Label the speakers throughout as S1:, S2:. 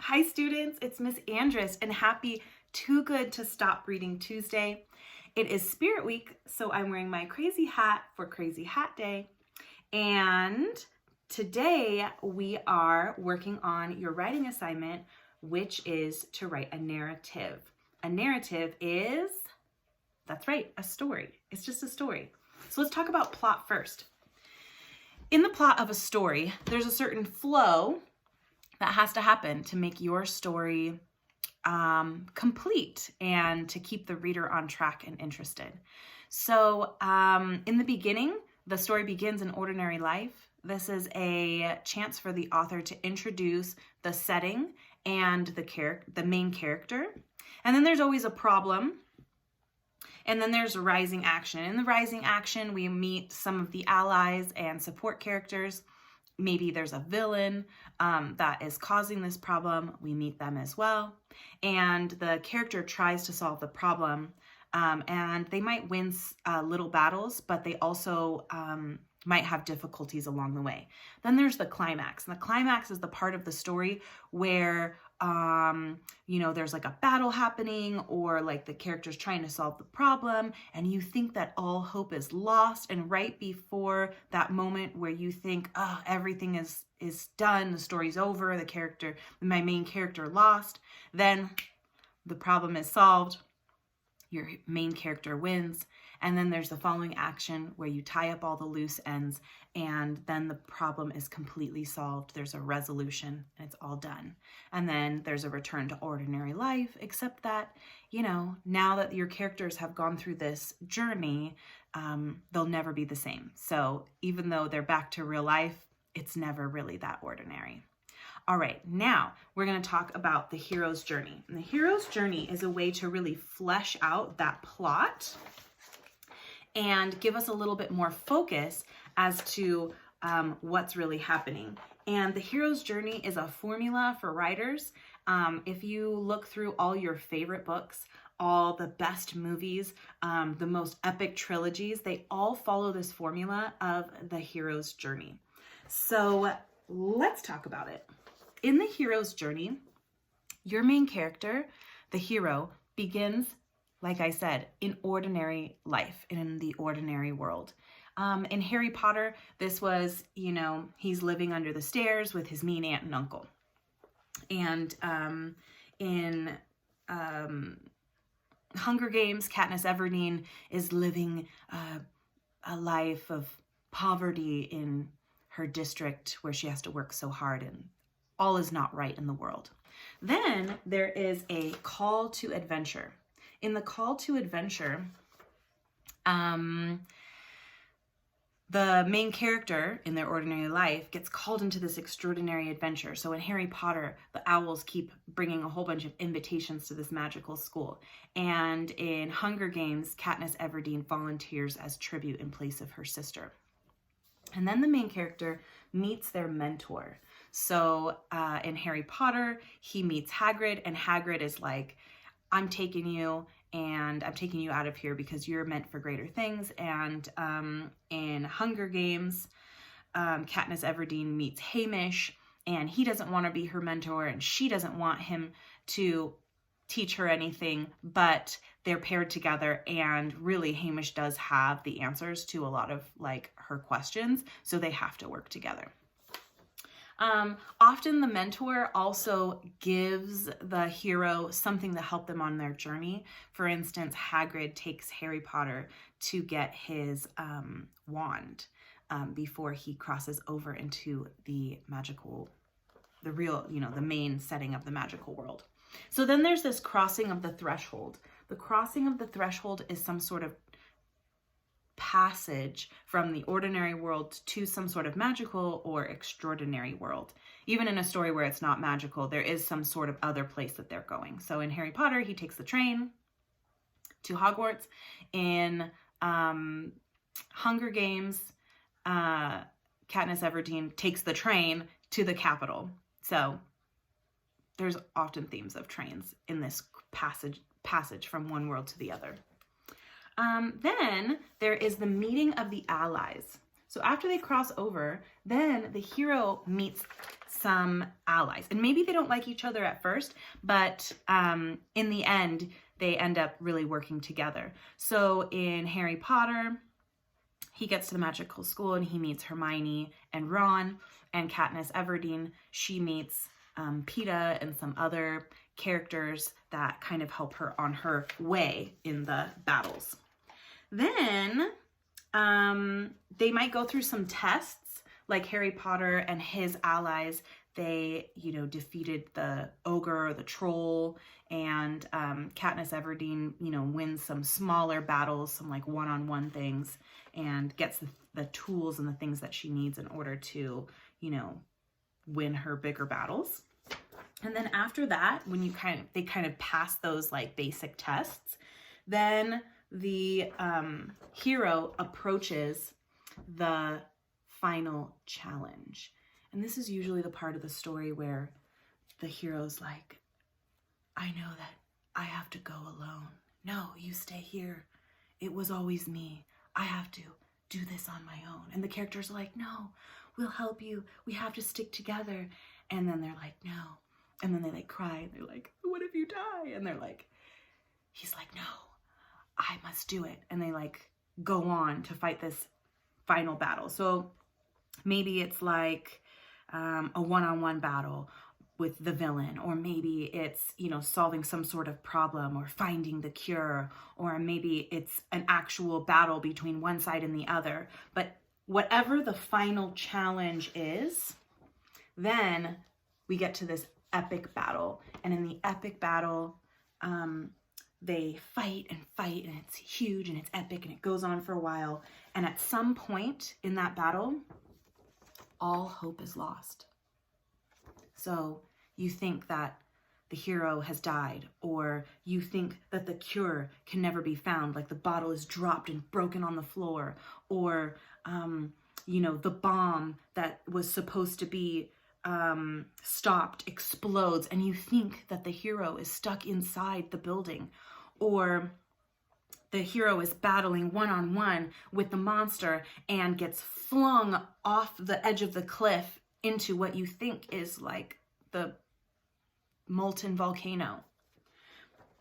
S1: Hi students, it's Miss Andress and happy Too Good to Stop Reading Tuesday. It is Spirit Week, so I'm wearing my crazy hat for Crazy Hat Day. And today we are working on your writing assignment, which is to write a narrative. A narrative is, that's right, a story. It's just a story. So let's talk about plot first. In the plot of a story, there's a certain flow that has to happen to make your story complete and to keep the reader on track and interested. So in the beginning, the story begins in ordinary life. This is a chance for the author to introduce the setting and the main character. And then there's always a problem. And then there's rising action. In the rising action, we meet some of the allies and support characters. Maybe there's a villain that is causing this problem. We meet them as well. And the character tries to solve the problem. And they might win little battles, but they also might have difficulties along the way. Then there's the climax. And the climax is the part of the story where there's like a battle happening, or like the character's trying to solve the problem and you think that all hope is lost, and right before that moment where you think, oh, everything is done, the story's over, my main character lost, then the problem is solved, your main character wins. And then there's the following action where you tie up all the loose ends and then the problem is completely solved. There's a resolution and it's all done. And then there's a return to ordinary life, except that, now that your characters have gone through this journey, they'll never be the same. So even though they're back to real life, it's never really that ordinary. All right, now we're going to talk about the hero's journey. And the hero's journey is a way to really flesh out that plot and give us a little bit more focus as to what's really happening. And the hero's journey is a formula for writers. If you look through all your favorite books, all the best movies, the most epic trilogies, they all follow this formula of the hero's journey. So let's talk about it. In the hero's journey, your main character, the hero, begins, like I said, in ordinary life, in the ordinary world. In Harry Potter, this was, he's living under the stairs with his mean aunt and uncle. And in Hunger Games, Katniss Everdeen is living a life of poverty in her district where she has to work so hard and all is not right in the world. Then there is a call to adventure. In the call to adventure, the main character in their ordinary life gets called into this extraordinary adventure. So in Harry Potter, the owls keep bringing a whole bunch of invitations to this magical school. And in Hunger Games, Katniss Everdeen volunteers as tribute in place of her sister. And then the main character meets their mentor. So in Harry Potter, he meets Hagrid, and Hagrid is like, I'm taking you out of here because you're meant for greater things. And in Hunger Games, Katniss Everdeen meets Haymitch, and he doesn't want to be her mentor, and she doesn't want him to teach her anything, but they're paired together, and really Haymitch does have the answers to a lot of her questions, so they have to work together. Often the mentor also gives the hero something to help them on their journey. For instance, Hagrid takes Harry Potter to get his wand before he crosses over into the main setting of the magical world. So then there's this crossing of the threshold. The crossing of the threshold is some sort of passage from the ordinary world to some sort of magical or extraordinary world. Even in a story where it's not magical, there is some sort of other place that they're going. So in Harry Potter, he takes the train to Hogwarts. In Hunger Games, Katniss Everdeen takes the train to the capital. So there's often themes of trains in this passage from one world to the other. Then there is the meeting of the allies. So after they cross over, then the hero meets some allies. And maybe they don't like each other at first, but in the end, they end up really working together. So in Harry Potter, he gets to the magical school and he meets Hermione and Ron, and Katniss Everdeen, she meets Peeta and some other characters that kind of help her on her way in the battles. Then they might go through some tests, like Harry Potter and his allies. They, defeated the ogre or the troll, and Katniss Everdeen, wins some smaller battles, some like one-on-one things, and gets the tools and the things that she needs in order to, win her bigger battles. And then after that, when they kind of pass those like basic tests, then the hero approaches the final challenge. And this is usually the part of the story where the hero's like, I know that I have to go alone. No, you stay here. It was always me. I have to do this on my own. And the characters are like, no, we'll help you. We have to stick together. And then they're like, no. And then they like cry. They're like, what if you die? And they're like, he's like, no, I must do it. And they like go on to fight this final battle. So maybe it's like a one-on-one battle with the villain, or maybe it's, solving some sort of problem or finding the cure, or maybe it's an actual battle between one side and the other. But whatever the final challenge is, then we get to this epic battle. And in the epic battle, they fight, and it's huge and it's epic and it goes on for a while. And at some point in that battle, all hope is lost. So you think that the hero has died, or you think that the cure can never be found, like the bottle is dropped and broken on the floor, or, the bomb that was supposed to be stopped explodes, and you think that the hero is stuck inside the building, or the hero is battling one-on-one with the monster and gets flung off the edge of the cliff into what you think is like the molten volcano.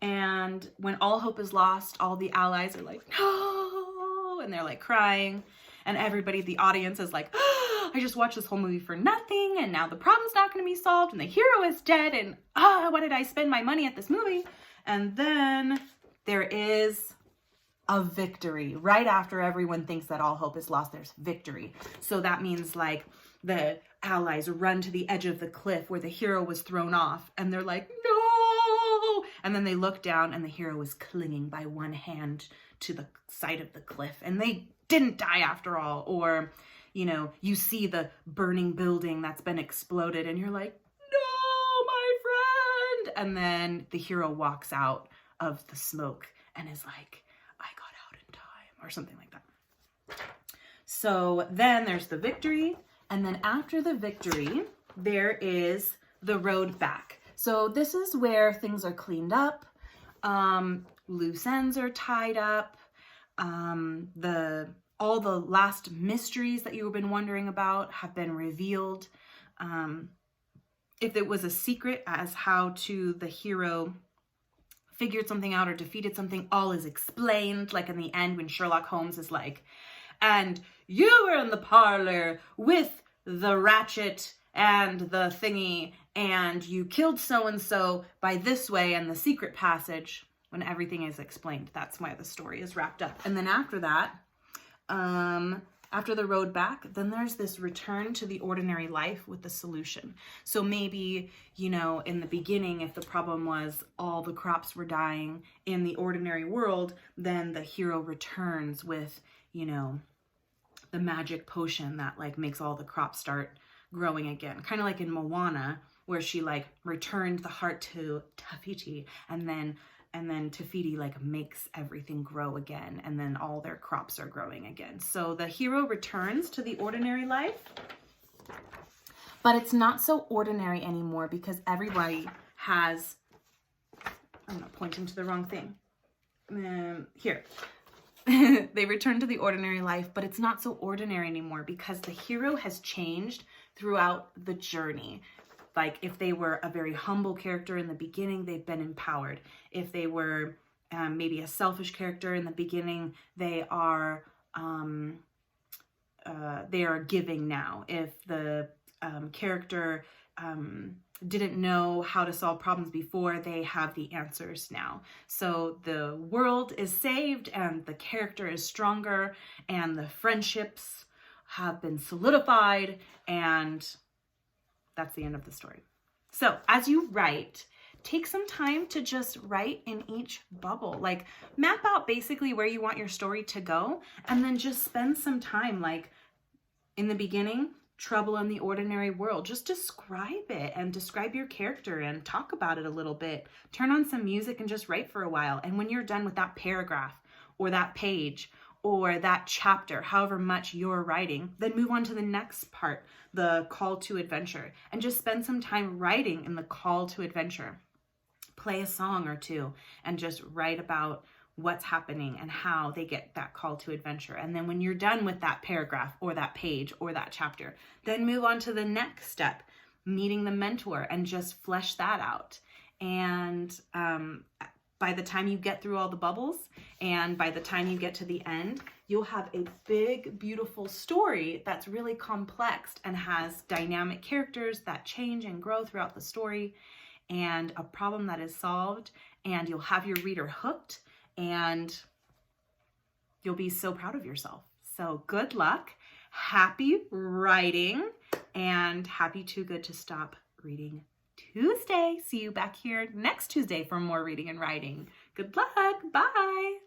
S1: And when all hope is lost, all the allies are like, no, and they're like crying, and everybody, the audience is like, oh, I just watched this whole movie for nothing, and now the problem's not going to be solved, and the hero is dead, and why did I spend my money at this movie? And then there is a victory. Right after everyone thinks that all hope is lost, there's victory. So that means like the allies run to the edge of the cliff where the hero was thrown off, and they're like, no! And then they look down, and the hero is clinging by one hand to the side of the cliff, and they didn't die after all. Or, you see the burning building that's been exploded, and you're like, no, my friend! And then the hero walks out of the smoke and is like, I got out in time, or something like that. So then there's the victory. And then after the victory, there is the road back. So this is where things are cleaned up. Loose ends are tied up. All the last mysteries that you've been wondering about have been revealed. If it was a secret as how to the hero figured something out or defeated something, all is explained. Like in the end when Sherlock Holmes is like, and you were in the parlor with the ratchet and the thingy, and you killed so-and-so by this way and the secret passage. When everything is explained, that's why the story is wrapped up. And then after that, after the road back, then there's this return to the ordinary life with the solution. So maybe, in the beginning, if the problem was all the crops were dying in the ordinary world, then the hero returns with, the magic potion that like makes all the crops start growing again. Kind of like in Moana, where she like returned the heart to Tafiti, and then Tafiti like makes everything grow again, and then all their crops are growing again. So the hero returns to the ordinary life, but it's not so ordinary anymore because everybody has, I'm not pointing to the wrong thing. Here. They return to the ordinary life, but it's not so ordinary anymore because the hero has changed throughout the journey. Like if they were a very humble character in the beginning, they've been empowered. If they were maybe a selfish character in the beginning, they are giving now. If the character didn't know how to solve problems before, they have the answers now. So the world is saved and the character is stronger and the friendships have been solidified, and that's the end of the story. So as you write, take some time to just write in each bubble. Like map out basically where you want your story to go, and then just spend some time, like in the beginning, trouble in the ordinary world. Just describe it and describe your character and talk about it a little bit. Turn on some music and just write for a while. And when you're done with that paragraph or that page or that chapter, however much you're writing, then move on to the next part, the call to adventure, and just spend some time writing in the call to adventure. Play a song or two and just write about what's happening and how they get that call to adventure. And then when you're done with that paragraph or that page or that chapter, then move on to the next step, meeting the mentor, and just flesh that out. And by the time you get through all the bubbles and by the time you get to the end, you'll have a big, beautiful story that's really complex and has dynamic characters that change and grow throughout the story, and a problem that is solved, and you'll have your reader hooked, and you'll be so proud of yourself. So good luck, happy writing, and happy Too Good to Stop Reading Tuesday. See you back here next Tuesday for more reading and writing. Good luck, bye.